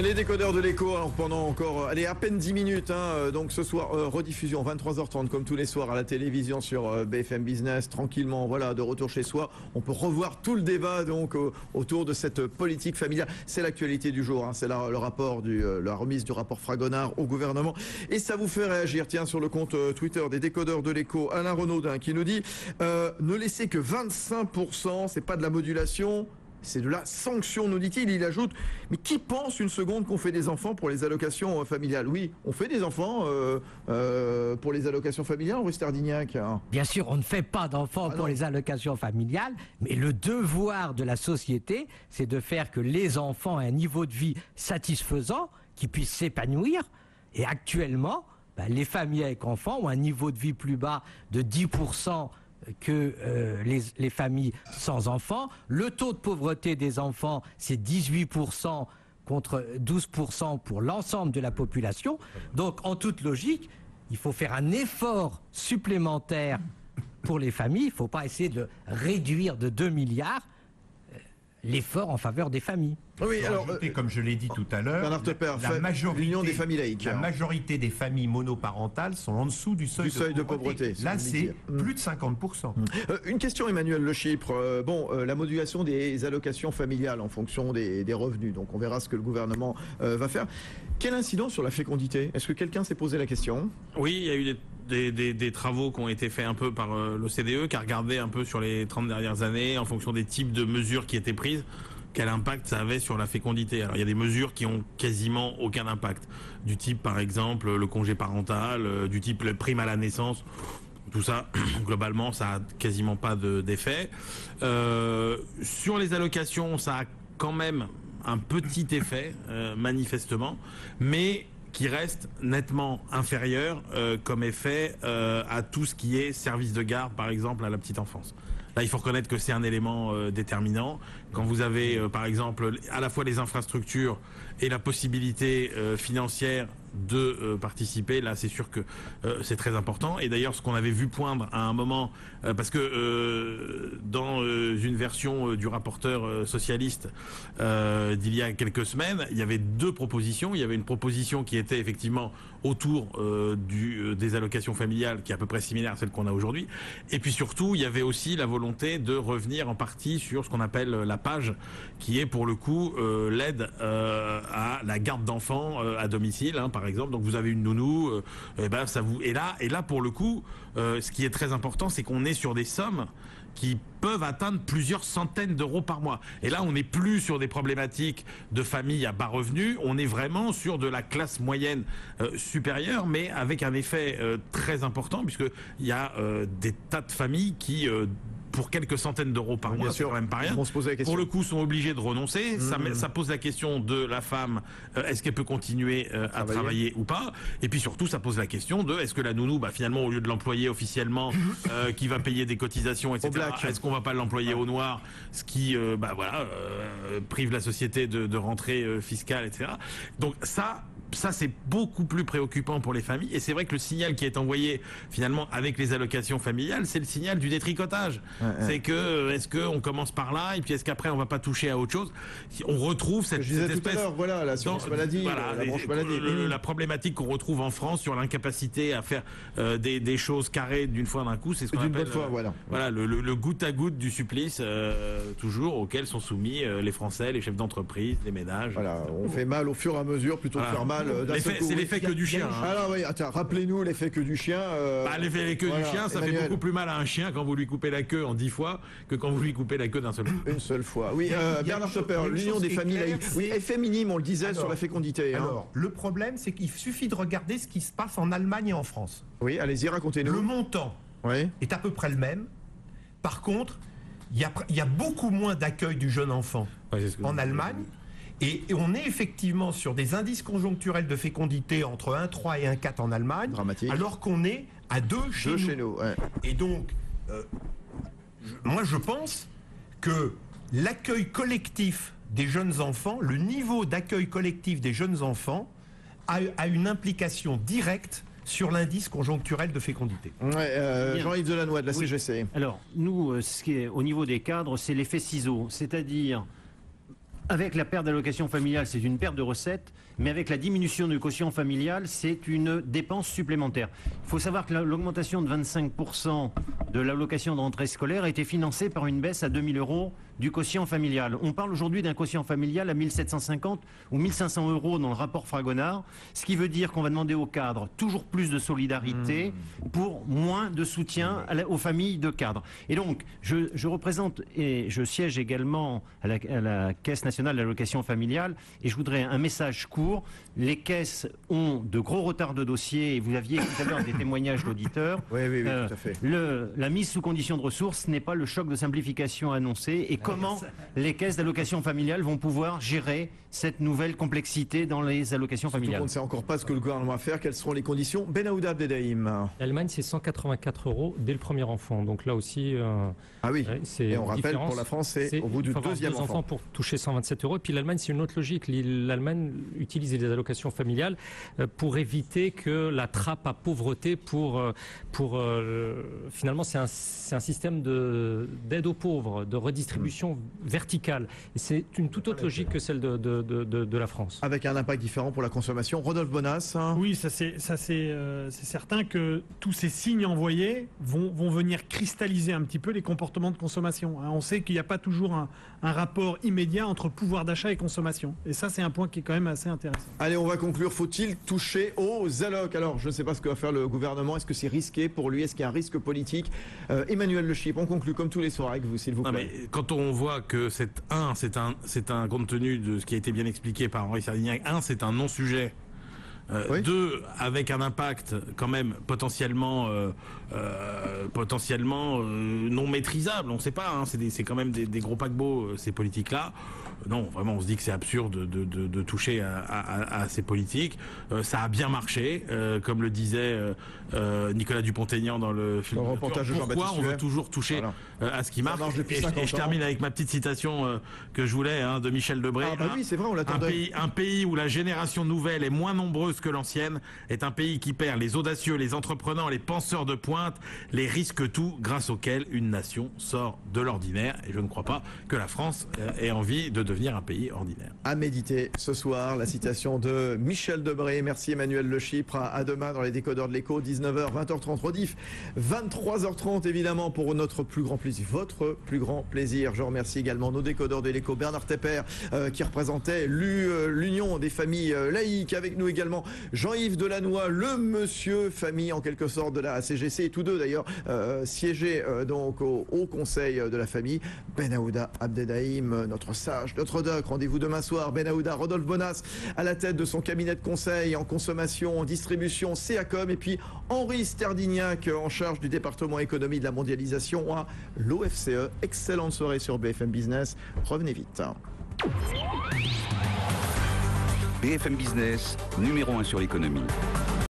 Les décodeurs de l'écho, alors pendant encore, allez, à peine 10 minutes, donc ce soir, rediffusion 23h30 comme tous les soirs à la télévision sur BFM Business, tranquillement, voilà, de retour chez soi. On peut revoir tout le débat donc autour de cette politique familiale. C'est l'actualité du jour, c'est le rapport la remise du rapport Fragonard au gouvernement. Et ça vous fait réagir, tiens, sur le compte Twitter des décodeurs de l'écho, Alain Renaudin qui nous dit ne laissez que 25%, c'est pas de la modulation. C'est de la sanction, nous dit-il. Il ajoute, mais qui pense une seconde qu'on fait des enfants pour les allocations familiales? Oui, on fait des enfants pour les allocations familiales, Rusty Ardignac. Bien sûr, on ne fait pas d'enfants pour les allocations familiales, mais le devoir de la société, c'est de faire que les enfants aient un niveau de vie satisfaisant, qui puissent s'épanouir. Et actuellement, les familles avec enfants ont un niveau de vie plus bas de 10% que les familles sans enfants. Le taux de pauvreté des enfants, c'est 18% contre 12% pour l'ensemble de la population. Donc, en toute logique, il faut faire un effort supplémentaire pour les familles. Il ne faut pas essayer de réduire de 2 milliards l'effort en faveur des familles. Oui, alors, comme je l'ai dit tout à l'heure, la majorité des familles monoparentales sont en dessous du seuil de pauvreté. Là, c'est plus de 50%. Une question, Emmanuel Le Chypre. La modulation des allocations familiales en fonction des revenus. Donc, on verra ce que le gouvernement va faire. Quelle incidence sur la fécondité? Est-ce que quelqu'un s'est posé la question? Oui, il y a eu des travaux qui ont été faits un peu par l'OCDE, qui a regardé un peu sur les 30 dernières années, en fonction des types de mesures qui étaient prises, quel impact ça avait sur la fécondité. Alors il y a des mesures qui ont quasiment aucun impact, du type par exemple le congé parental, du type le prime à la naissance. Tout ça, globalement, ça a quasiment pas d'effet. Sur les allocations, ça a quand même un petit effet, manifestement, mais qui reste nettement inférieur comme effet à tout ce qui est service de garde, par exemple, à la petite enfance. Là, il faut reconnaître que c'est un élément déterminant. Quand vous avez, par exemple, à la fois les infrastructures et la possibilité financière de participer, là, c'est sûr que c'est très important. Et d'ailleurs, ce qu'on avait vu poindre à un moment, parce que dans une version du rapporteur socialiste d'il y a quelques semaines, il y avait deux propositions. Il y avait une proposition qui était effectivement autour des allocations familiales, qui est à peu près similaire à celle qu'on a aujourd'hui. Et puis surtout, il y avait aussi la volonté de revenir en partie sur ce qu'on appelle la PAGE, qui est pour le coup l'aide à la garde d'enfants à domicile, par exemple. Donc vous avez une nounou, et là pour le coup, ce qui est très important, c'est qu'on est sur des sommes qui peuvent atteindre plusieurs centaines d'euros par mois. Et là, on n'est plus sur des problématiques de familles à bas revenus, on est vraiment sur de la classe moyenne supérieure, mais avec un effet très important, puisqu'il y a des tas de familles qui... pour quelques centaines d'euros par mois, c'est quand même pas rien. Pour le coup, sont obligés de renoncer. Ça pose la question de la femme, est-ce qu'elle peut continuer à travailler ou pas? Et puis surtout, ça pose la question de est-ce que la nounou, finalement, au lieu de l'employer officiellement, qui va payer des cotisations, etc., est-ce qu'on va pas l'employer au noir, ce qui, prive la société de rentrée fiscale, etc. Donc ça c'est beaucoup plus préoccupant pour les familles, et c'est vrai que le signal qui est envoyé finalement avec les allocations familiales, c'est le signal du détricotage. C'est que est-ce qu'on commence par là et puis est-ce qu'après on va pas toucher à autre chose? On retrouve cette espèce, l'assurance maladie, la branche maladie, la problématique qu'on retrouve en France sur l'incapacité à faire des choses carrées d'une fois d'un coup, c'est ce qu'on appelle le goutte à goutte du supplice toujours auquel sont soumis les Français, les chefs d'entreprise, les ménages. Voilà, on fait mal au fur et à mesure plutôt que faire mal. C'est l'effet que du chien. Alors oui, attends, rappelez-nous l'effet que du chien. L'effet que du chien, ça fait beaucoup plus mal à un chien quand vous lui coupez la queue en 10 fois que quand vous lui coupez la queue d'un seul coup. Une seule fois. Oui, Bernard Schopper, l'Union des familles laïques. Oui, effet minime, on le disait sur la fécondité. Alors, le problème, c'est qu'il suffit de regarder ce qui se passe en Allemagne et en France. Oui, allez-y, racontez-nous. Le montant est à peu près le même. Par contre, il y a beaucoup moins d'accueil du jeune enfant en Allemagne. Et on est effectivement sur des indices conjoncturels de fécondité entre 1,3 et 1,4 en Allemagne, alors qu'on est à 2 chez nous. Et donc, moi je pense que l'accueil collectif des jeunes enfants, le niveau d'accueil collectif des jeunes enfants a une implication directe sur l'indice conjoncturel de fécondité. Jean-Yves Delannoy de la CGC. Alors, nous, ce qui est au niveau des cadres, c'est l'effet ciseau, c'est-à-dire Avec la perte d'allocation familiale, c'est une perte de recettes, mais avec la diminution du quotient familial, c'est une dépense supplémentaire. Il faut savoir que l'augmentation de 25% de l'allocation de rentrée scolaire a été financée par une baisse à 2 000 € du quotient familial. On parle aujourd'hui d'un quotient familial à 1 750 ou 1 500 € dans le rapport Fragonard, ce qui veut dire qu'on va demander aux cadres toujours plus de solidarité pour moins de soutien aux familles de cadres. Et donc, je représente et je siège également à la Caisse nationale de l'allocation familiale et je voudrais un message court. Les caisses ont de gros retards de dossier et vous aviez tout à l'heure des témoignages d'auditeurs. Oui, tout à fait. La mise sous condition de ressources n'est pas le choc de simplification annoncé. Et comment les caisses d'allocation familiale vont pouvoir gérer cette nouvelle complexité dans les allocations familiales? On ne sait encore pas ce que le gouvernement va faire. Quelles seront les conditions? Benahouda Abdeldaïm. L'Allemagne, c'est 184 € dès le premier enfant. Donc là aussi, ah oui. C'est et on rappelle pour la France, c'est au bout du deuxième enfant pour toucher 127 €. Et puis l'Allemagne, c'est une autre logique. L'Allemagne utilise les allocations familiales pour éviter que la trappe à pauvreté finalement, c'est un système d'aide aux pauvres, de redistribution verticale. Et c'est une toute autre logique que celle de la France. Avec un impact différent pour la consommation. Rodolphe Bonas. Oui, c'est certain que tous ces signes envoyés vont venir cristalliser un petit peu les comportements de consommation. On sait qu'il n'y a pas toujours un rapport immédiat entre pouvoir d'achat et consommation. Et ça, c'est un point qui est quand même assez intéressant. Allez, on va conclure. Faut-il toucher aux allocs? Alors, je ne sais pas ce que va faire le gouvernement. Est-ce que c'est risqué pour lui? Est-ce qu'il y a un risque politique? Emmanuel Le Chypre, on conclut comme tous les soirs avec vous, s'il vous plaît. Non, mais quand on voit que c'est un compte tenu de ce qui a été bien expliqué par Henri Sardignac, c'est un non-sujet. Oui. 2, avec un impact quand même potentiellement non maîtrisable, on ne sait pas, c'est quand même des gros paquebots, ces politiques-là. Non, vraiment, on se dit que c'est absurde de toucher à ces politiques. Ça a bien marché, comme le disait Nicolas Dupont-Aignan dans le film. Dans le reportage de Jean-Baptiste Pourquoi on veut toujours toucher à ce qui marche? Et je termine avec ma petite citation que je voulais de Michel Debré. Ah bah oui, c'est vrai, on l'attendait. Un pays où la génération nouvelle est moins nombreuse que l'ancienne est un pays qui perd les audacieux, les entrepreneurs, les penseurs de pointe, les risques tout, grâce auxquels une nation sort de l'ordinaire. Et je ne crois pas que la France ait envie de devenir un pays ordinaire. À méditer ce soir, la citation de Michel Debré. Merci Emmanuel Le Chypre. À demain dans les décodeurs de l'écho, 19h, 20h30, rediff, 23h30 évidemment pour notre plus grand plaisir, votre plus grand plaisir. Je remercie également nos décodeurs de l'écho, Bernard Tepper qui représentait l'Union des familles laïques, avec nous également Jean-Yves Delannoy, le monsieur famille en quelque sorte de la CGC, et tous deux d'ailleurs siégeaient donc au Haut Conseil de la famille. Benahouda Abdeldaïm, notre sage, notre doc. Rendez-vous demain soir. Benahouda, Rodolphe Bonas à la tête de son cabinet de conseil en consommation, en distribution, CACOM, et puis Henri Sardignac en charge du département économie de la mondialisation à l'OFCE. Excellente soirée sur BFM Business. Revenez vite. BFM Business, numéro 1 sur l'économie.